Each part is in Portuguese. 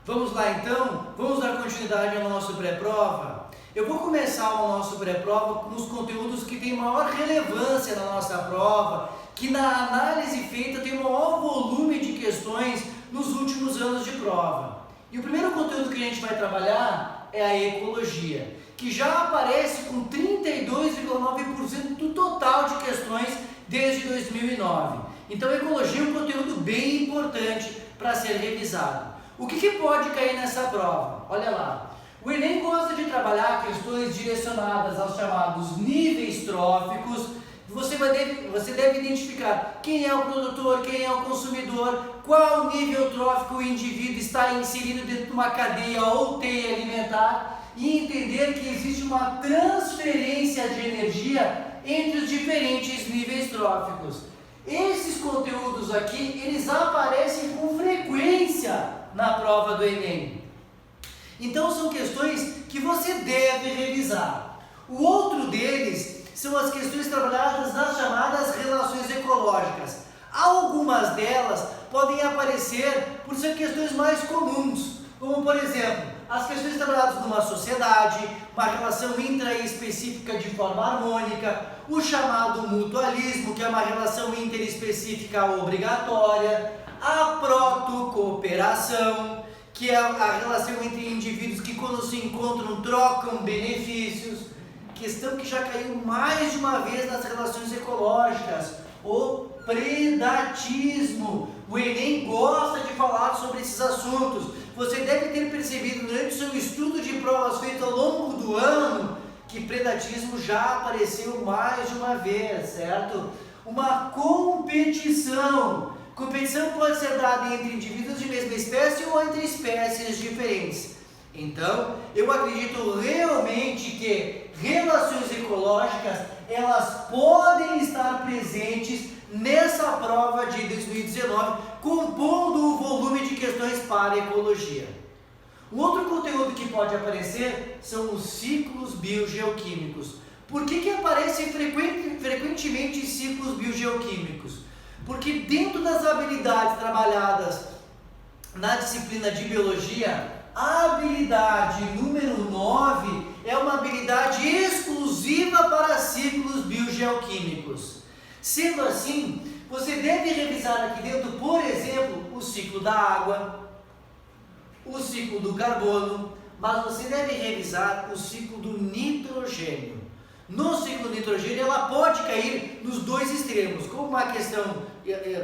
Vamos lá então? Vamos dar continuidade ao nosso pré-prova? Eu vou começar o nosso pré-prova com os conteúdos que têm maior relevância na nossa prova, que na análise feita tem o maior volume de questões nos últimos anos de prova. E o primeiro conteúdo que a gente vai trabalhar é a ecologia, que já aparece com 32,9% do total de questões desde 2009. Então, a ecologia é um conteúdo bem importante para ser revisado. O que pode cair nessa prova? Olha lá. O Enem gosta de trabalhar questões direcionadas aos chamados níveis tróficos. Você deve identificar quem é o produtor, quem é o consumidor, qual nível trófico o indivíduo está inserido dentro de uma cadeia ou teia alimentar e entender que existe uma transferência de energia entre os diferentes níveis tróficos. Esses conteúdos aqui, eles aparecem com frequência na prova do Enem. Então são questões que você deve revisar. O outro deles são as questões trabalhadas nas chamadas relações ecológicas. Algumas delas podem aparecer por ser questões mais comuns, como por exemplo, as questões trabalhadas numa sociedade, uma relação intraespecífica de forma harmônica, o chamado mutualismo, que é uma relação interespecífica obrigatória, a protocooperação, que é a relação entre indivíduos que quando se encontram trocam benefícios, questão que já caiu mais de uma vez nas relações ecológicas, o predatismo. O Enem gosta de falar sobre esses assuntos. Você deve ter percebido durante o seu estudo de provas feito ao longo do ano que predatismo já apareceu mais de uma vez, certo? Uma competição. Competição pode ser dada entre indivíduos de mesma espécie ou entre espécies diferentes. Então, eu acredito realmente que relações ecológicas, elas podem estar presentes nessa prova de 2019, compondo o volume de questões para a ecologia. Um outro conteúdo que pode aparecer são os ciclos biogeoquímicos. Por que aparecem frequentemente ciclos biogeoquímicos? Porque dentro das habilidades trabalhadas na disciplina de biologia, a habilidade número 9 é uma habilidade exclusiva para ciclos biogeoquímicos. Sendo assim, você deve revisar aqui dentro, por exemplo, o ciclo da água, o ciclo do carbono, mas você deve revisar o ciclo do nitrogênio. No ciclo do nitrogênio, ela pode cair nos dois extremos, como uma questão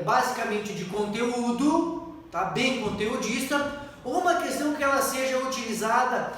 basicamente de conteúdo, tá? Bem conteudista, ou uma questão que ela seja utilizada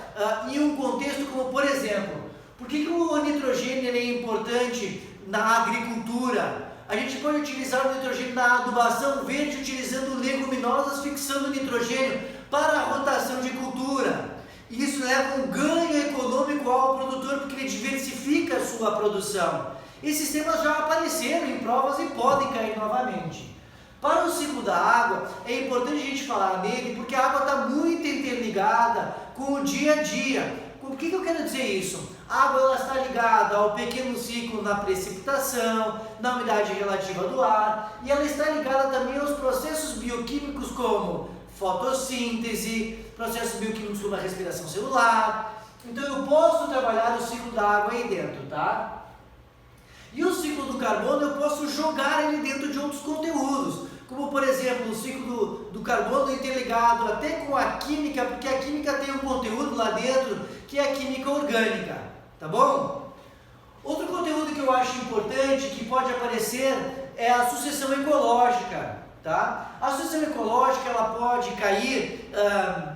em um contexto como, por exemplo, por que o nitrogênio ele é importante na agricultura? A gente pode utilizar o nitrogênio na adubação verde utilizando leguminosas, fixando o nitrogênio para a rotação de cultura. Isso leva um ganho econômico ao produtor porque ele diversifica a sua produção. Esses temas já apareceram em provas e podem cair novamente. Para o ciclo da água, é importante a gente falar nele porque a água está muito interligada com o dia a dia. O que eu quero dizer isso? A água ela está ligada ao pequeno ciclo na precipitação, na umidade relativa do ar, e ela está ligada também aos processos bioquímicos como fotossíntese, processos bioquímicos como a respiração celular. Então eu posso trabalhar o ciclo da água aí dentro, tá? E o ciclo do carbono eu posso jogar ele dentro de outros conteúdos, como por exemplo o ciclo do carbono interligado até com a química, porque a química tem um conteúdo lá dentro que é a química orgânica, tá bom? Outro conteúdo que eu acho importante, que pode aparecer, é a sucessão ecológica, tá? A sucessão ecológica ela pode cair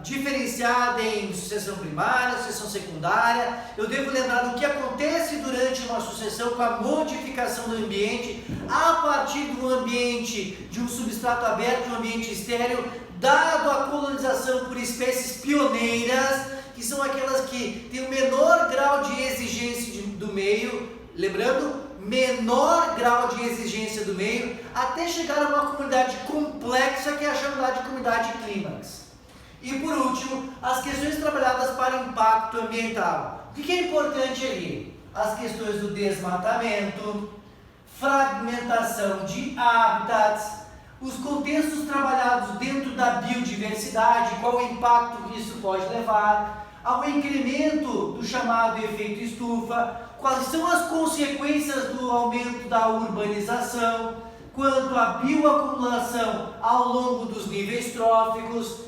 diferenciada em sucessão primária, sucessão secundária. Eu devo lembrar do que acontece durante uma sucessão com a modificação do ambiente a partir do ambiente de um substrato aberto, de um ambiente estéril, dado a colonização por espécies pioneiras, que são aquelas que têm o menor grau de exigência do meio, lembrando, menor grau de exigência do meio, até chegar a uma comunidade complexa que é a chamada de comunidade clímax. E por último, as questões trabalhadas para impacto ambiental. O que é importante ali? As questões do desmatamento, fragmentação de hábitats, os contextos trabalhados dentro da biodiversidade, qual o impacto que isso pode levar, ao incremento do chamado efeito estufa, quais são as consequências do aumento da urbanização, quanto à bioacumulação ao longo dos níveis tróficos,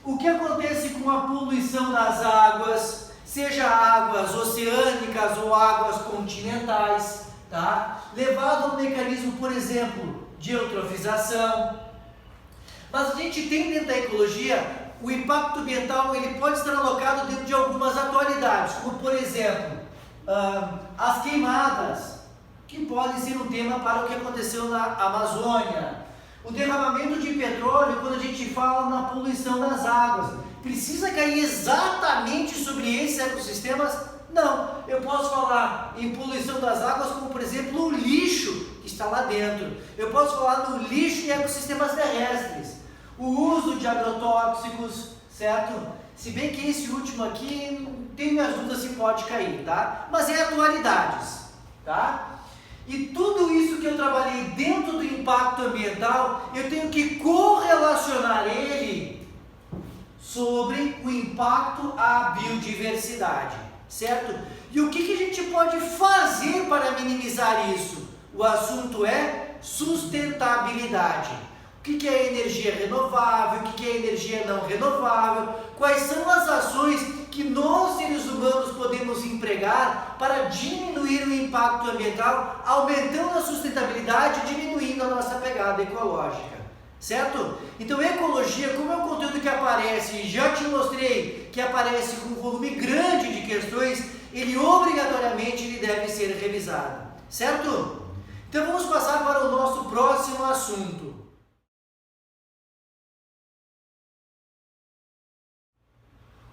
o que acontece com a poluição das águas, seja águas oceânicas ou águas continentais, tá? Levado ao mecanismo, por exemplo, de eutrofização. Mas a gente tem dentro da ecologia, o impacto ambiental ele pode estar alocado dentro de algumas atualidades, como por exemplo, as queimadas, que podem ser um tema para o que aconteceu na Amazônia. O derramamento de petróleo, quando a gente fala na poluição das águas, precisa cair exatamente sobre esses ecossistemas? Não, eu posso falar em poluição das águas como, por exemplo, o lixo que está lá dentro. Eu posso falar no lixo em ecossistemas terrestres, o uso de agrotóxicos, certo? Se bem que esse último aqui, tenho minhas dúvidas se pode cair, tá? Mas é atualidades, tá? E tudo isso que eu trabalhei dentro do impacto ambiental, eu tenho que correlacionar ele sobre o impacto à biodiversidade, certo? E o que a gente pode fazer para minimizar isso? O assunto é sustentabilidade. O que é energia renovável, o que é energia não renovável, quais são as ações que nós, seres humanos, podemos empregar para diminuir o impacto ambiental, aumentando a sustentabilidade e diminuindo a nossa pegada ecológica, certo? Então, ecologia, como é um conteúdo que aparece, e já te mostrei que aparece com um volume grande de questões, ele obrigatoriamente deve ser revisado, certo? Então, vamos passar para o nosso próximo assunto.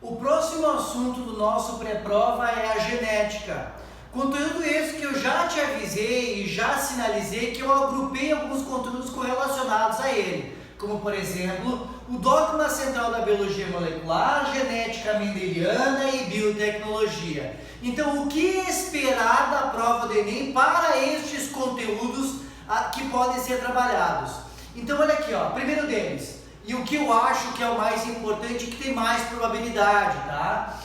O próximo assunto do nosso pré-prova é a genética. Conteúdo esse que eu já te avisei e já sinalizei que eu agrupei alguns conteúdos correlacionados a ele, como por exemplo, o dogma central da biologia molecular, genética mendeliana e biotecnologia. Então, o que esperar da prova do Enem para estes conteúdos que podem ser trabalhados? Então, olha aqui, ó, primeiro deles. E o que eu acho que é o mais importante, que tem mais probabilidade, tá?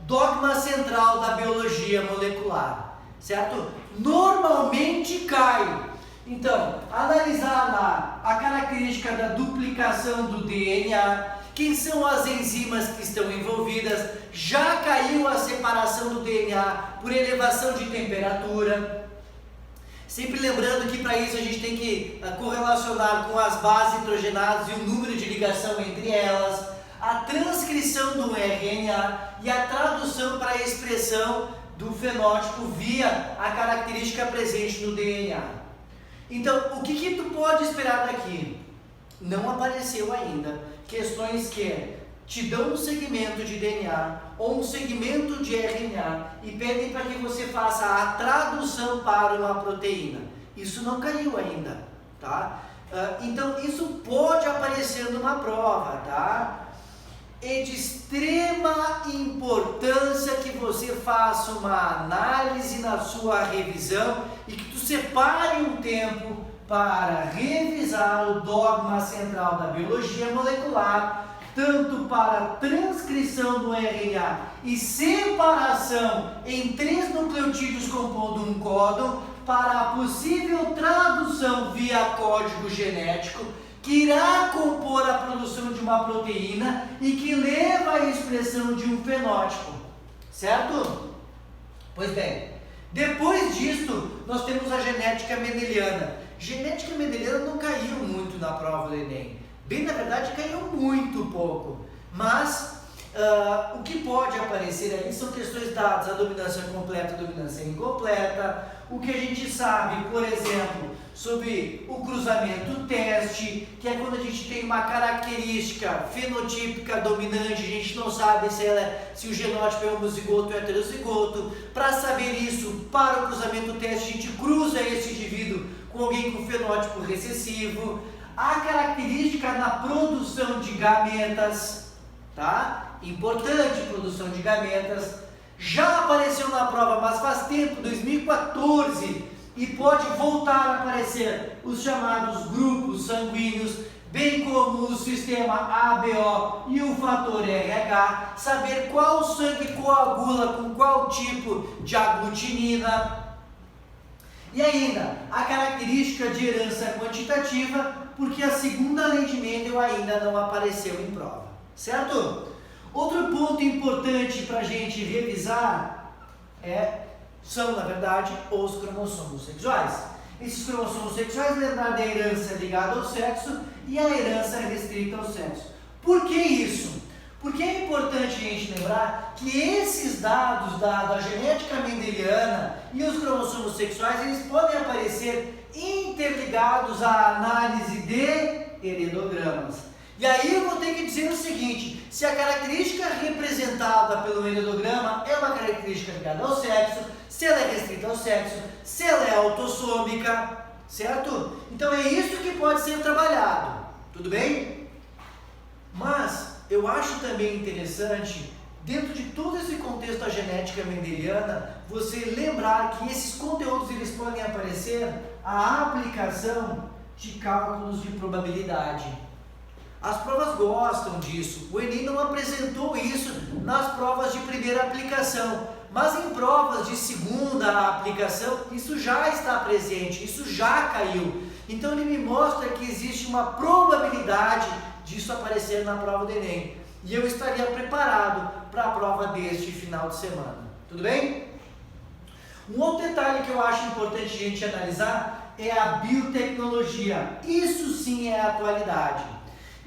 Dogma central da biologia molecular, certo? Normalmente cai. Então, analisar lá a característica da duplicação do DNA, quem são as enzimas que estão envolvidas, já caiu a separação do DNA por elevação de temperatura. Sempre lembrando que para isso a gente tem que correlacionar com as bases nitrogenadas e o número de ligação entre elas, a transcrição do RNA e a tradução para a expressão do fenótipo via a característica presente no DNA. Então, o que tu pode esperar daqui? Não apareceu ainda questões que te dão um segmento de DNA ou um segmento de RNA e pedem para que você faça a tradução para uma proteína. Isso não caiu ainda, tá? Então, isso pode aparecer numa prova, tá? É de extrema importância que você faça uma análise na sua revisão e que tu separe um tempo para revisar o dogma central da biologia molecular, tanto para transcrição do RNA e separação em 3 nucleotídeos compondo um códon, para a possível tradução via código genético, que irá compor a produção de uma proteína e que leva à expressão de um fenótipo, certo? Pois bem, depois disto, nós temos a genética mendeliana. Genética mendeliana não caiu muito na prova do Enem. Bem, na verdade, caiu muito pouco, mas o que pode aparecer aí são questões dadas, a dominância completa, a dominância incompleta, o que a gente sabe, por exemplo, sobre o cruzamento teste, que é quando a gente tem uma característica fenotípica dominante, a gente não sabe se o genótipo é homozigoto ou heterozigoto. Para saber isso, para o cruzamento teste, a gente cruza esse indivíduo com alguém com fenótipo recessivo. A característica na produção de gametas, tá? Importante produção de gametas. Já apareceu na prova, mas faz tempo, 2014, e pode voltar a aparecer os chamados grupos sanguíneos, bem como o sistema ABO e o fator RH, saber qual sangue coagula com qual tipo de aglutinina. E ainda, a característica de herança quantitativa, porque a segunda lei de Mendel ainda não apareceu em prova, certo? Outro ponto importante para a gente revisar são, na verdade, os cromossomos sexuais. Esses cromossomos sexuais, lembrar da herança ligada ao sexo e a herança restrita ao sexo. Por que isso? Porque é importante a gente lembrar que esses dados da genética mendeliana e os cromossomos sexuais, eles podem aparecer interligados à análise de heredigramas. E aí eu vou ter que dizer o seguinte: se a característica representada pelo heredograma é uma característica ligada ao sexo, se ela é restrita ao sexo, se ela é autossômica, certo? Então é isso que pode ser trabalhado, tudo bem? Mas eu acho também interessante, dentro de todo esse contexto da genética mendeliana, você lembrar que esses conteúdos eles podem aparecer a aplicação de cálculos de probabilidade. As provas gostam disso. O Enem não apresentou isso nas provas de primeira aplicação, mas em provas de segunda aplicação, isso já está presente, isso já caiu. Então ele me mostra que existe uma probabilidade disso aparecer na prova do Enem. E eu estaria preparado para a prova deste final de semana. Tudo bem? Um outro detalhe que eu acho importante a gente analisar é a biotecnologia. Isso sim é a atualidade.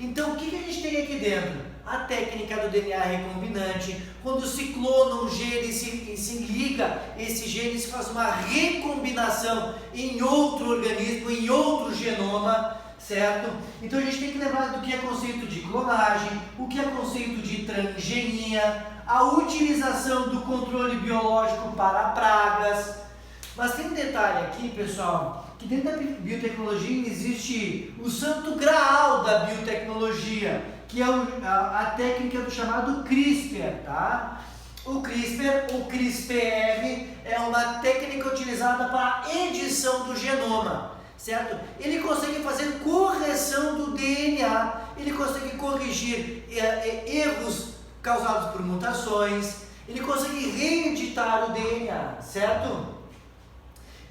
Então, o que a gente tem aqui dentro? A técnica do DNA recombinante, quando se clona um gene e se liga esse gene, se faz uma recombinação em outro organismo, em outro genoma, certo? Então a gente tem que lembrar do que é conceito de clonagem, o que é conceito de transgenia, a utilização do controle biológico para pragas. Mas tem um detalhe aqui, pessoal, que dentro da biotecnologia existe o santo graal da biotecnologia, que é a técnica do chamado CRISPR, tá? O CRISPR é uma técnica utilizada para a edição do genoma, certo? Ele consegue fazer correção do DNA, ele consegue corrigir erros causados por mutações, ele consegue reeditar o DNA, certo?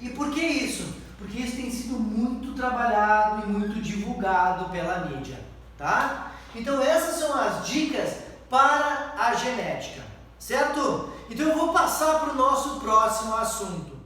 E por que isso? Porque isso tem sido muito trabalhado e muito divulgado pela mídia, tá? Então essas são as dicas para a genética, certo? Então eu vou passar para o nosso próximo assunto.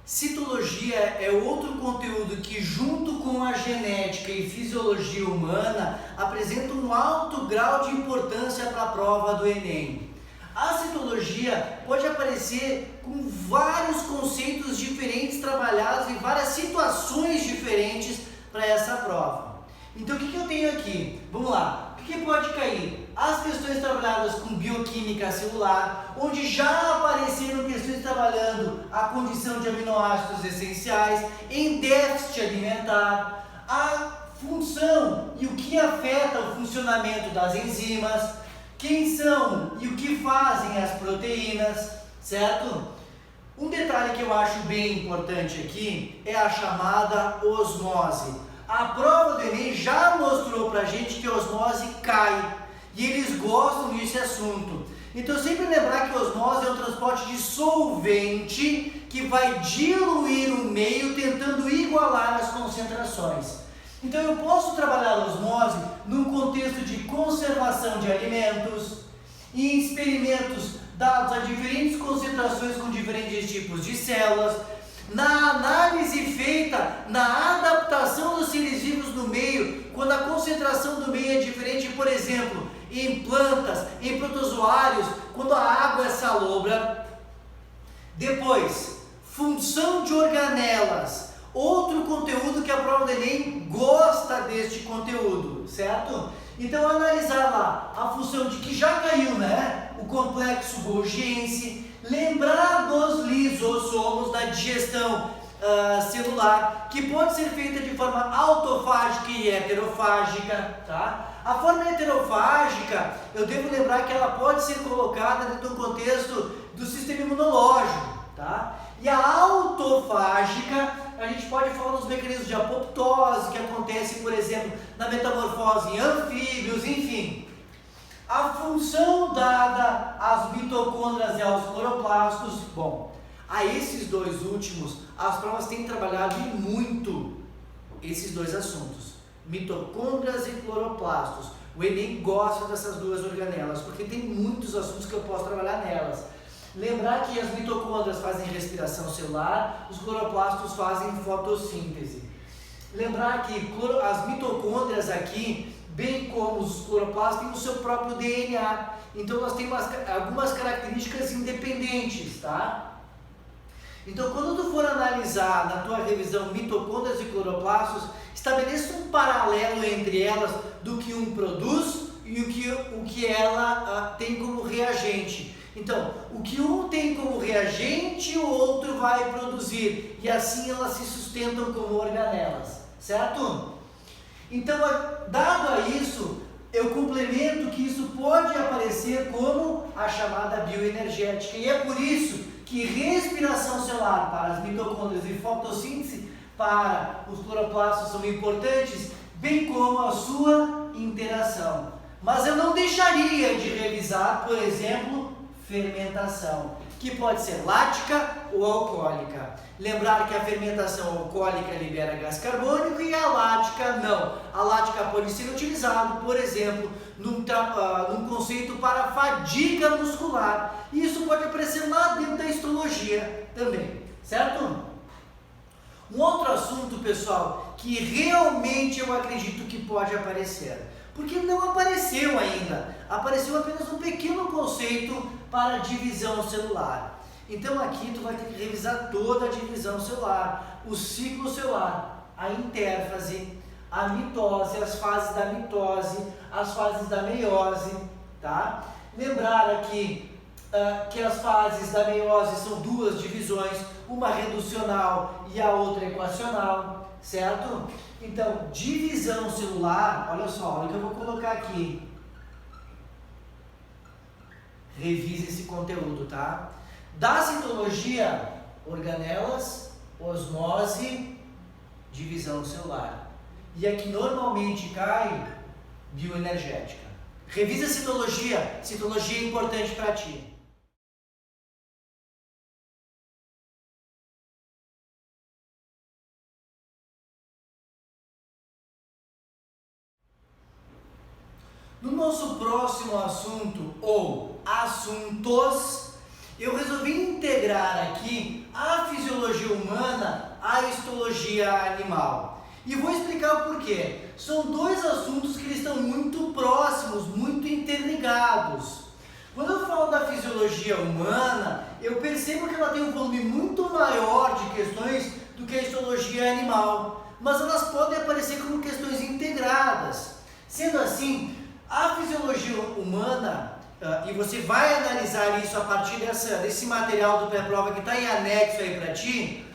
Citologia é outro conteúdo que, junto com a genética e fisiologia humana, apresenta um alto grau de importância para a prova do Enem. A citologia pode aparecer com vários conceitos diferentes trabalhados em várias situações diferentes para essa prova. Então o que eu tenho aqui? Vamos lá. O que pode cair? As questões trabalhadas com bioquímica celular, onde já apareceram questões trabalhando a condição de aminoácidos essenciais em déficit alimentar, a função e o que afeta o funcionamento das enzimas, quem são e o que fazem as proteínas, certo? Um detalhe que eu acho bem importante aqui é a chamada osmose. A prova do Enem já mostrou pra gente que a osmose cai e eles gostam desse assunto. Então sempre lembrar que a osmose é um transporte de solvente que vai diluir o meio tentando igualar as concentrações. Então eu posso trabalhar a osmose num contexto de conservação de alimentos, em experimentos dados a diferentes concentrações com diferentes tipos de células, na análise feita na adaptação dos seres vivos no meio, quando a concentração do meio é diferente, por exemplo, em plantas, em protozoários, quando a água é salobra. Depois, função de organelas, outro conteúdo que a prova do Enem gosta deste conteúdo, certo? Então analisar lá a função de que já caiu, né? O complexo golgiense, lembrar dos lisossomos da digestão celular, que pode ser feita de forma autofágica e heterofágica, tá? A forma heterofágica, eu devo lembrar que ela pode ser colocada dentro do contexto do sistema imunológico, tá? E a autofágica, a gente pode falar dos mecanismos de apoptose que acontecem, por exemplo, na metamorfose em anfíbios, enfim. A função dada às mitocôndrias e aos cloroplastos, bom, a esses dois últimos, as provas têm trabalhado muito esses dois assuntos, mitocôndrias e cloroplastos. O Enem gosta dessas duas organelas, porque tem muitos assuntos que eu posso trabalhar nelas. Lembrar que as mitocôndrias fazem respiração celular, os cloroplastos fazem fotossíntese. Lembrar que as mitocôndrias aqui, bem como os cloroplastos, têm o seu próprio DNA. Então nós temos algumas características independentes, tá? Então quando tu for analisar na tua revisão mitocôndrias e cloroplastos, estabeleça um paralelo entre elas do que um produz e o que ela tem como reagente. Então, o que um tem como reagente, o outro vai produzir, e assim elas se sustentam como organelas, certo? Então, dado a isso, eu complemento que isso pode aparecer como a chamada bioenergética, e é por isso que respiração celular para as mitocôndrias e fotossíntese para os cloroplastos são importantes, bem como a sua interação. Mas eu não deixaria de revisar, por exemplo, fermentação, que pode ser lática ou alcoólica. Lembrar que a fermentação alcoólica libera gás carbônico e a lática não. A lática pode ser utilizada, por exemplo, num conceito para fadiga muscular. E isso pode aparecer lá dentro da histologia também, certo? Um outro assunto, pessoal, que realmente eu acredito que pode aparecer, porque não apareceu ainda, apareceu apenas um pequeno conceito para divisão celular. Então aqui tu vai ter que revisar toda a divisão celular, o ciclo celular, a intérfase, a mitose, as fases da mitose, as fases da meiose, tá? Lembrar aqui que as fases da meiose são duas divisões, uma reducional e a outra equacional, certo? Então, divisão celular, olha só, olha o que eu vou colocar aqui. Revise esse conteúdo, tá? Da citologia, organelas, osmose, divisão celular. E aqui normalmente cai bioenergética. Revise a citologia, citologia é importante para ti. No nosso próximo assunto, ou assuntos, eu resolvi integrar aqui a fisiologia humana à histologia animal. E vou explicar o porquê. São dois assuntos que estão muito próximos, muito interligados. Quando eu falo da fisiologia humana, eu percebo que ela tem um volume muito maior de questões do que a histologia animal, mas elas podem aparecer como questões integradas. Sendo assim, a fisiologia humana, e você vai analisar isso a partir desse material do pré-prova que está em anexo aí para ti,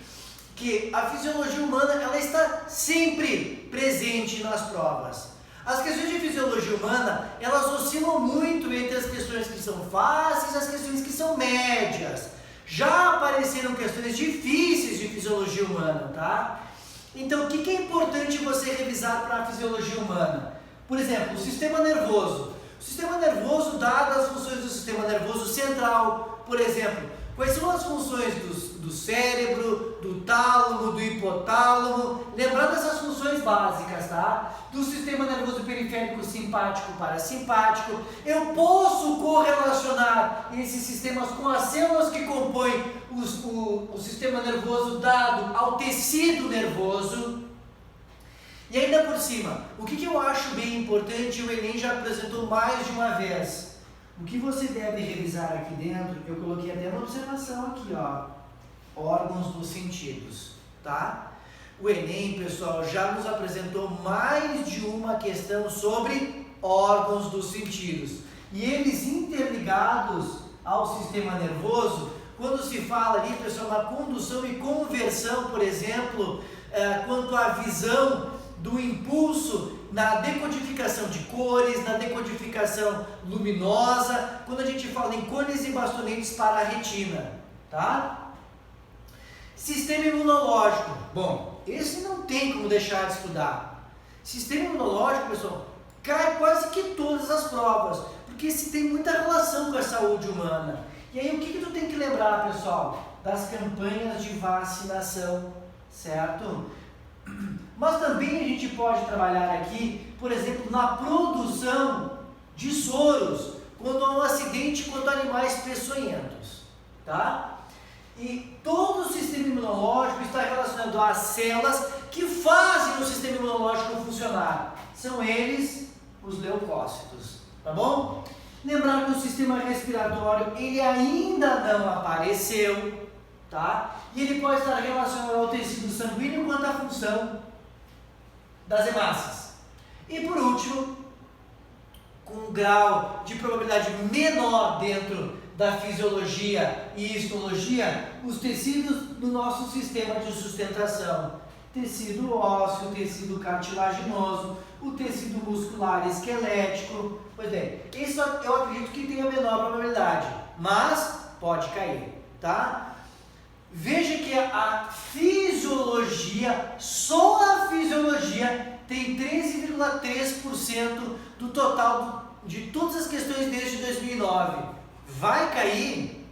que a fisiologia humana ela está sempre presente nas provas. As questões de fisiologia humana, elas oscilam muito entre as questões que são fáceis e as questões que são médias. Já apareceram questões difíceis de fisiologia humana, tá? Então, o que é importante você revisar para a fisiologia humana? Por exemplo, o sistema nervoso. O sistema nervoso, dadas as funções do sistema nervoso central, por exemplo, quais são as funções do cérebro, do tálamo, do hipotálamo, lembrando essas funções básicas, tá? Do sistema nervoso periférico simpático parasimpático. Eu posso correlacionar esses sistemas com as células que compõem o sistema nervoso dado ao tecido nervoso. E ainda por cima, o que eu acho bem importante, o Enem já apresentou mais de uma vez. O que você deve revisar aqui dentro, eu coloquei até uma observação aqui, ó, órgãos dos sentidos, tá? O Enem, pessoal, já nos apresentou mais de uma questão sobre órgãos dos sentidos. E eles interligados ao sistema nervoso, quando se fala ali, pessoal, na condução e conversão, por exemplo, quanto à visão do impulso na decodificação de cores, na decodificação luminosa, quando a gente fala em cones e bastonetes para a retina, tá? Sistema imunológico. Bom, esse não tem como deixar de estudar. Sistema imunológico, pessoal, cai quase que todas as provas, porque esse tem muita relação com a saúde humana. E aí o que tu tem que lembrar, pessoal? Das campanhas de vacinação, certo? Mas também a gente pode trabalhar aqui, por exemplo, na produção de soros, quando há um acidente contra animais peçonhentos, tá? E todo o sistema imunológico está relacionado às células que fazem o sistema imunológico funcionar. São eles os leucócitos, tá bom? Lembrar que o sistema respiratório, ele ainda não apareceu, tá? E ele pode estar relacionado ao tecido sanguíneo quanto à função das hemácias. E por último, com um grau de probabilidade menor dentro da fisiologia e histologia, os tecidos do nosso sistema de sustentação. Tecido ósseo, tecido cartilaginoso, o tecido muscular esquelético. Pois bem, isso eu acredito que tem a menor probabilidade, mas pode cair, tá? Veja que a fisiologia, só a fisiologia, tem 13,3% do total de todas as questões desde 2009. Vai cair?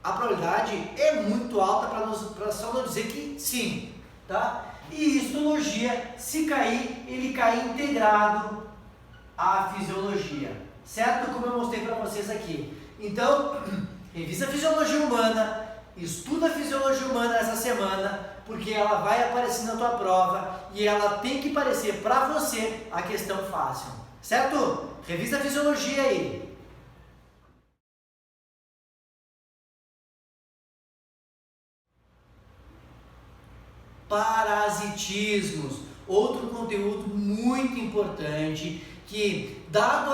A probabilidade é muito alta para só não dizer que sim, tá? E histologia, se cair, ele cai integrado à fisiologia, certo? Como eu mostrei para vocês aqui. Então, revisa a fisiologia humana, estuda a fisiologia humana essa semana, porque ela vai aparecer na tua prova e ela tem que parecer para você a questão fácil, certo? Revisa a fisiologia aí. Parasitismos, outro conteúdo muito importante que, dado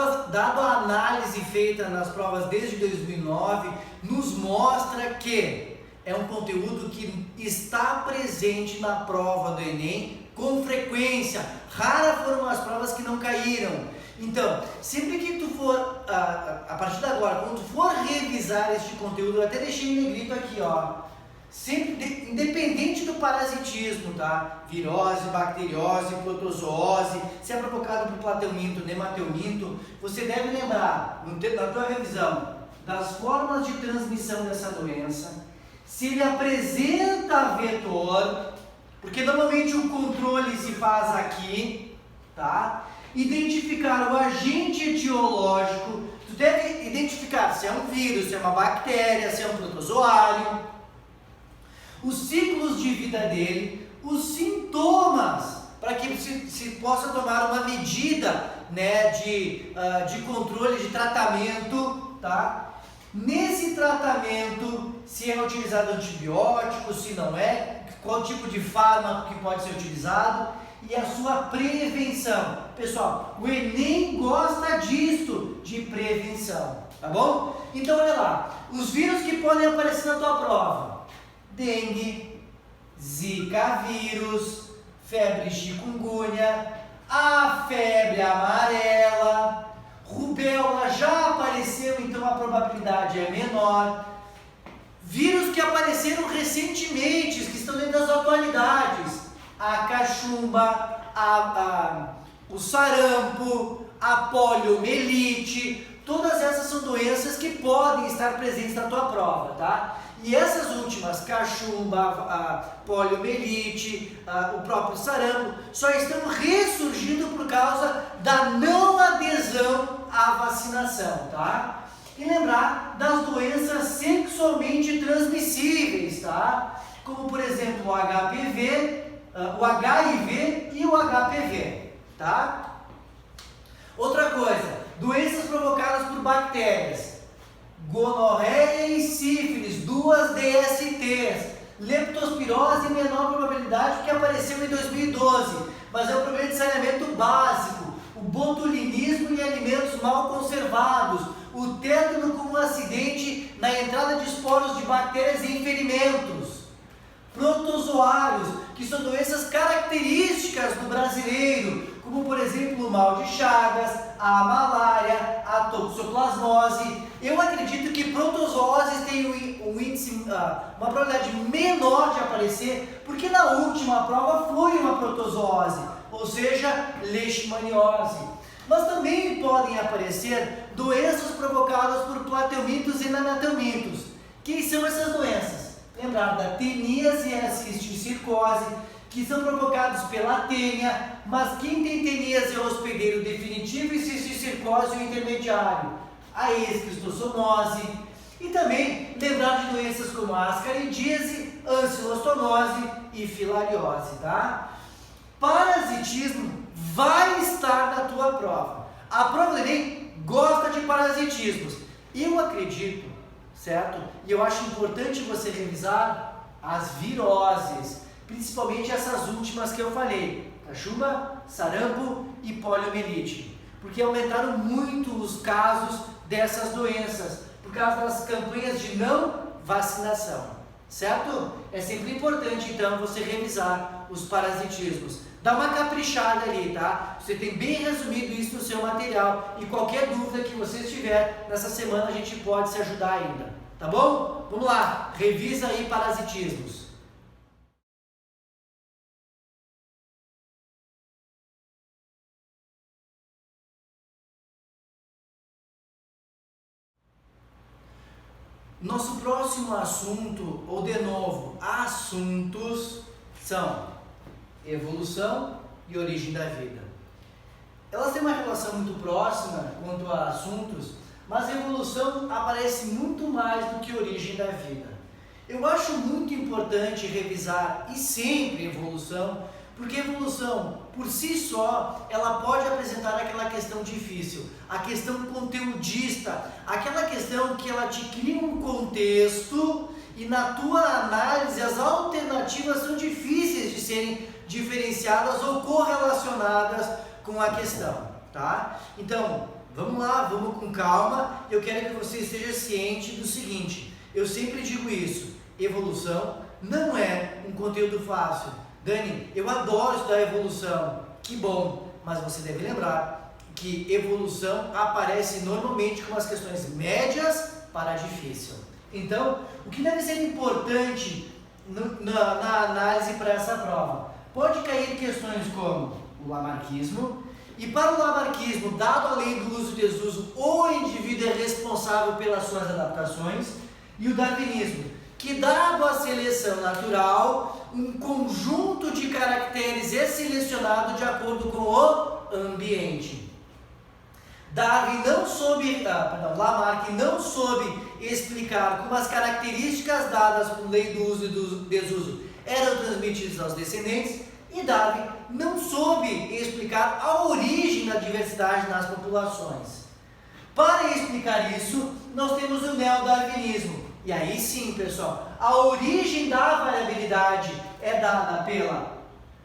a análise feita nas provas desde 2009, nos mostra que é um conteúdo que está presente na prova do Enem com frequência. Raras foram as provas que não caíram. Então, sempre que tu for, a partir de agora, quando tu for revisar este conteúdo, eu até deixei em negrito aqui, ó. Sempre, independente do parasitismo, tá? Virose, bacteriose, protozoose, se é provocado por plateuminto, nemateuminto, você deve lembrar, na tua revisão, das formas de transmissão dessa doença, se ele apresenta vetor, porque normalmente o controle se faz aqui, tá? Identificar o agente etiológico, tu deve identificar se é um vírus, se é uma bactéria, se é um protozoário, os ciclos de vida dele, os sintomas, para que se possa tomar uma medida, né, de controle, de tratamento, tá? Nesse tratamento, se é utilizado antibiótico, se não é, qual tipo de fármaco que pode ser utilizado e a sua prevenção. Pessoal, o Enem gosta disso, de prevenção, tá bom? Então, olha lá, os vírus que podem aparecer na tua prova: dengue, zika vírus, febre chikungunya, a febre amarela, rubéola já apareceu, então a probabilidade é menor. Vírus que apareceram recentemente, que estão dentro das atualidades: a cachumba, o sarampo, a poliomielite. Todas essas são doenças que podem estar presentes na tua prova, tá? E essas últimas, cachumba, a poliomielite, o próprio sarampo, só estão ressurgindo por causa da não adesão à vacinação, tá? E lembrar das doenças sexualmente transmissíveis, tá? Como, por exemplo, o HPV, o HIV e o HPV, tá? Outra coisa, doenças provocadas por bactérias: gonorreia e sífilis, 2 DSTs, leptospirose em menor probabilidade, que apareceu em 2012, mas é um problema de saneamento básico, o botulinismo em alimentos mal conservados, o tétano como um acidente na entrada de esporos de bactérias em ferimentos, protozoários, que são doenças características do brasileiro, como por exemplo o mal de Chagas, a malária, a toxoplasmose. Eu acredito que protozooses têm um índice, uma probabilidade menor de aparecer, porque na última prova foi uma protozoose, ou seja, leishmaniose. Mas também podem aparecer doenças provocadas por plateumintos e nanatelmintos. Quem são essas doenças? Lembrar da teníase e a cisticircose, que são provocados pela tênia, mas quem tem teníase é o hospedeiro definitivo e cisticircose o intermediário, a esquistossomose. E também lembrar de doenças como a ascaridíase, ancilostomose e filariose, tá? Parasitismo vai estar na tua prova. A prova do Enem gosta de parasitismos. Eu acredito, certo? E eu acho importante você revisar as viroses, principalmente essas últimas que eu falei, cachumba, sarampo e poliomielite, porque aumentaram muito os casos dessas doenças, por causa das campanhas de não vacinação, certo? É sempre importante, então, você revisar os parasitismos. Dá uma caprichada ali, tá? Você tem bem resumido isso no seu material, e qualquer dúvida que você tiver nessa semana a gente pode se ajudar ainda, tá bom? Vamos lá, revisa aí parasitismos. Nosso próximo assunto, ou de novo, assuntos, são evolução e origem da vida. Elas têm uma relação muito próxima quanto a assuntos, mas a evolução aparece muito mais do que origem da vida. Eu acho muito importante revisar e sempre evolução, porque a evolução, por si só, ela pode apresentar aquela questão difícil, a questão conteudista, aquela questão que ela te cria um contexto e na tua análise as alternativas são difíceis de serem diferenciadas ou correlacionadas com a questão, tá? Então, vamos lá, vamos com calma. Eu quero que você esteja ciente do seguinte, eu sempre digo isso, evolução não é um conteúdo fácil. Dani, eu adoro estudar evolução, que bom, mas você deve lembrar que evolução aparece normalmente com as questões médias para difícil. Então, o que deve ser importante na análise para essa prova? Pode cair questões como o lamarquismo, e para o lamarquismo, dado a lei do uso e desuso, o indivíduo é responsável pelas suas adaptações, e o darwinismo, que dado a seleção natural, um conjunto de caracteres é selecionado de acordo com o ambiente. Lamarck não soube explicar como as características dadas por lei do uso e do desuso eram transmitidas aos descendentes, e Darwin não soube explicar a origem da diversidade nas populações. Para explicar isso, nós temos o neodarwinismo. E aí sim, pessoal, a origem da variabilidade é dada pela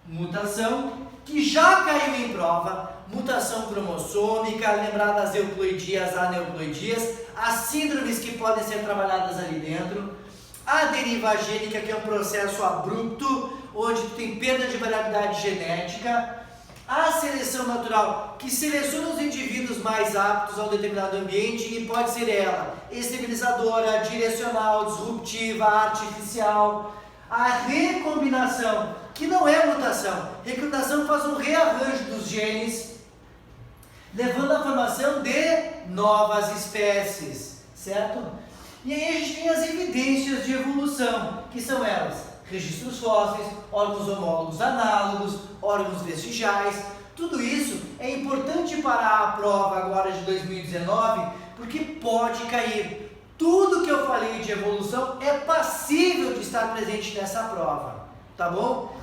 mutação, que já caiu em prova, mutação cromossômica, lembrar das euploidias, aneuploidias, as síndromes que podem ser trabalhadas ali dentro, a deriva gênica, que é um processo abrupto, onde tem perda de variabilidade genética, a seleção natural, que seleciona os indivíduos mais aptos a um determinado ambiente, e pode ser ela estabilizadora, direcional, disruptiva, artificial. A recombinação, que não é mutação. Recombinação faz um rearranjo dos genes, levando à formação de novas espécies, certo? E aí a gente tem as evidências de evolução, que são elas: registros fósseis, órgãos homólogos análogos, órgãos vestigiais. Tudo isso é importante para a prova agora de 2019, porque pode cair. Tudo que eu falei de evolução é passível de estar presente nessa prova, tá bom?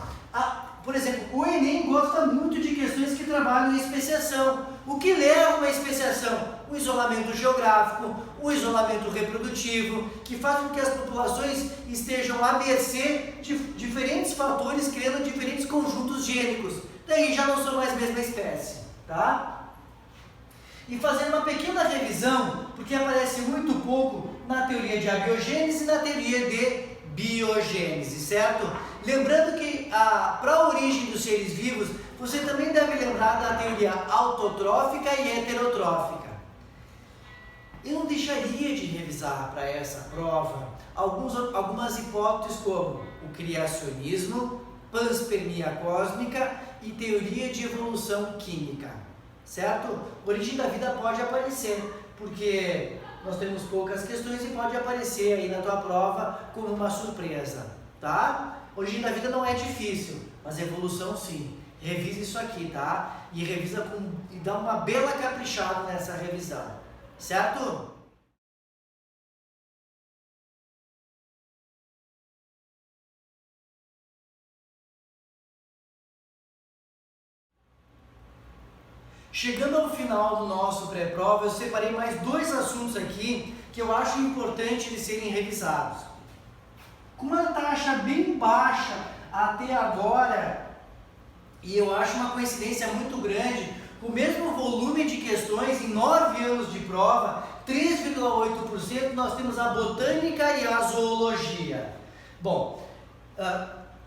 Por exemplo, o Enem gosta muito de questões que trabalham em especiação. O que leva a uma especiação? O isolamento geográfico, o isolamento reprodutivo, que faz com que as populações estejam à mercê de diferentes fatores, criando diferentes conjuntos gênicos. Daí já não são mais a mesma espécie, tá? E fazendo uma pequena revisão, porque aparece muito pouco na teoria de abiogênese e na teoria de biogênese, certo? Lembrando que para a origem dos seres vivos, Você também deve lembrar da teoria autotrófica e heterotrófica. Eu não deixaria de revisar para essa prova algumas hipóteses como o criacionismo, panspermia cósmica e teoria de evolução química, certo? Origem da vida pode aparecer, porque nós temos poucas questões e pode aparecer aí na tua prova como uma surpresa, tá? Origem da vida não é difícil, mas evolução sim. Revisa isso aqui, tá? E revisa e dá uma bela caprichada nessa revisão, certo? Chegando ao final do nosso pré-prova, eu separei mais 2 assuntos aqui que eu acho importante de serem revisados. Com uma taxa bem baixa até agora, e eu acho uma coincidência muito grande, o mesmo volume de questões em 9 anos de prova, 3,8%, nós temos a botânica e a zoologia. Bom,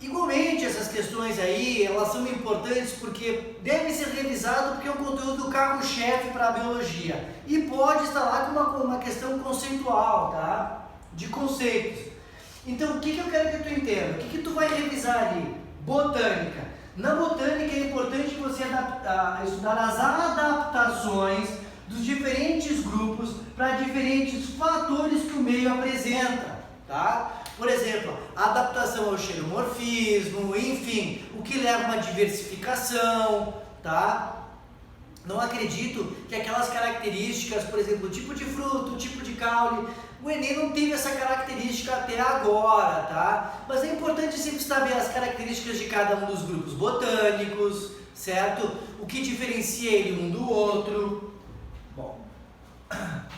igualmente essas questões aí, elas são importantes porque devem ser revisadas porque é um conteúdo carro-chefe para a biologia e pode estar lá com uma questão conceitual, tá? De conceitos. Então, o que eu quero que tu entenda? O que tu vai revisar ali? Botânica. Na botânica é importante você estudar as adaptações dos diferentes grupos para diferentes fatores que o meio apresenta, tá? Por exemplo, a adaptação ao xeromorfismo, enfim, o que leva a uma diversificação, tá? Não acredito que aquelas características, por exemplo, o tipo de fruto, o tipo de caule, o Enem não teve essa característica até agora, tá? Mas é importante sempre saber as características de cada um dos grupos botânicos, certo? O que diferencia ele um do outro. Bom,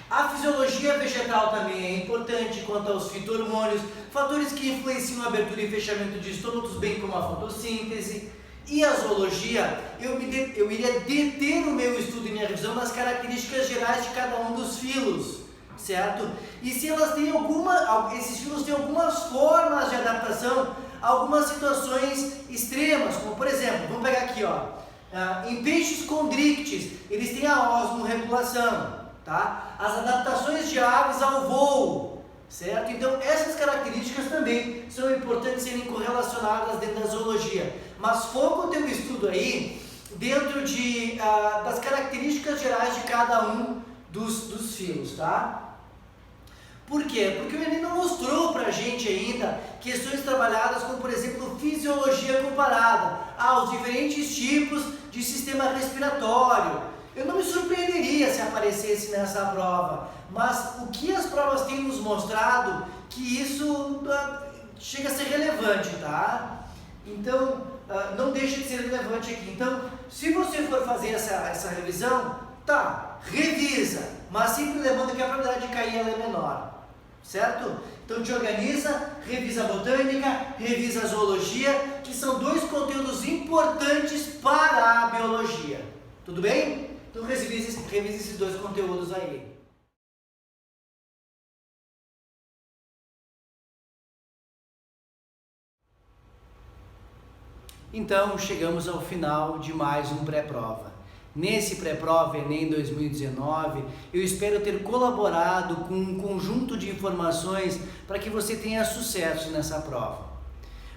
a fisiologia vegetal também é importante quanto aos fito-hormônios, fatores que influenciam a abertura e fechamento de estômatos, bem como a fotossíntese. E a zoologia, eu iria deter o meu estudo e minha revisão nas características gerais de cada um dos filos, certo? E se elas têm esses filos têm algumas formas de adaptação a algumas situações extremas, como por exemplo, vamos pegar aqui, ó, em peixes condrictes, eles têm a osmorregulação, tá? As adaptações de aves ao voo, certo? Então essas características também são importantes serem correlacionadas dentro da zoologia. Mas foca o teu estudo aí dentro das características gerais de cada um dos filos, tá? Por quê? Porque o Enem não mostrou pra gente ainda questões trabalhadas como, por exemplo, fisiologia comparada aos diferentes tipos de sistema respiratório. Eu não me surpreenderia se aparecesse nessa prova, mas o que as provas têm nos mostrado que isso chega a ser relevante, tá? Então, não deixa de ser relevante aqui. Então, se você for fazer essa revisão, tá, revisa, mas sempre lembrando que a probabilidade de cair ela é menor, certo? Então, te organiza, revisa a botânica, revisa a zoologia, que são 2 conteúdos importantes para a biologia. Tudo bem? Então, revisa esses 2 conteúdos aí. Então, chegamos ao final de mais um pré-prova. Nesse pré-prova Enem 2019, eu espero ter colaborado com um conjunto de informações para que você tenha sucesso nessa prova.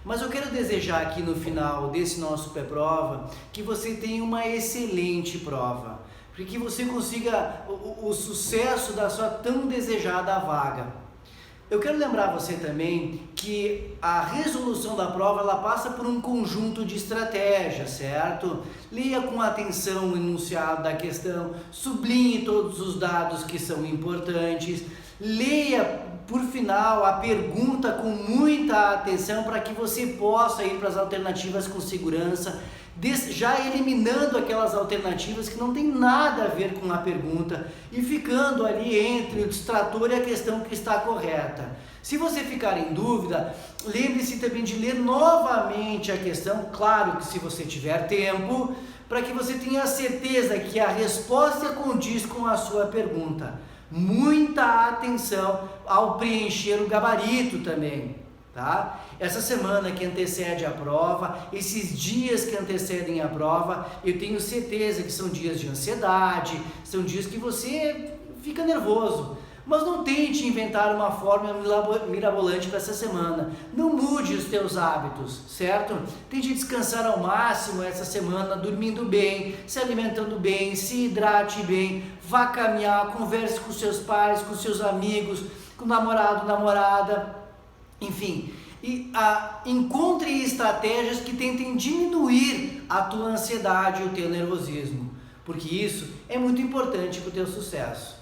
Mas eu quero desejar aqui no final desse nosso pré-prova que você tenha uma excelente prova, para que você consiga o sucesso da sua tão desejada vaga. Eu quero lembrar você também que a resolução da prova ela passa por um conjunto de estratégias, certo? Leia com atenção o enunciado da questão, sublinhe todos os dados que são importantes, leia por final a pergunta com muita atenção para que você possa ir para as alternativas com segurança, já eliminando aquelas alternativas que não tem nada a ver com a pergunta e ficando ali entre o distrator e a questão que está correta. Se você ficar em dúvida, lembre-se também de ler novamente a questão, claro que se você tiver tempo, para que você tenha certeza que a resposta condiz com a sua pergunta. Muita atenção ao preencher o gabarito também. tá? Essa semana que antecede a prova, esses dias que antecedem a prova, eu tenho certeza que são dias de ansiedade, são dias que você fica nervoso. Mas não tente inventar uma forma mirabolante para essa semana. Não mude os teus hábitos, certo? Tente descansar ao máximo essa semana, dormindo bem, se alimentando bem, se hidrate bem, vá caminhar, converse com seus pais, com seus amigos, com o namorado, namorada, enfim. Encontre estratégias que tentem diminuir a tua ansiedade e o teu nervosismo, porque isso é muito importante para o teu sucesso.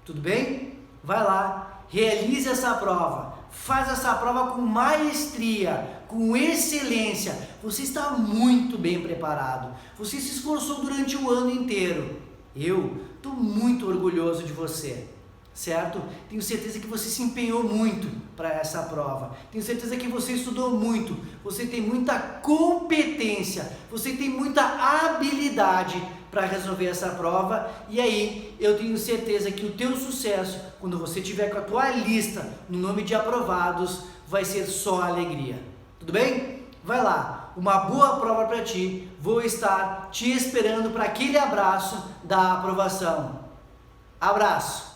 Tudo bem? Vai lá, realize essa prova, faz essa prova com maestria, com excelência. Você está muito bem preparado, você se esforçou durante o ano inteiro. Eu estou muito orgulhoso de você, certo? Tenho certeza que você se empenhou muito para essa prova, tenho certeza que você estudou muito, você tem muita competência, você tem muita habilidade para resolver essa prova, e aí eu tenho certeza que o teu sucesso, quando você tiver com a tua lista no nome de aprovados, vai ser só alegria. Tudo bem? Vai lá, uma boa prova para ti, vou estar te esperando para aquele abraço da aprovação. Abraço!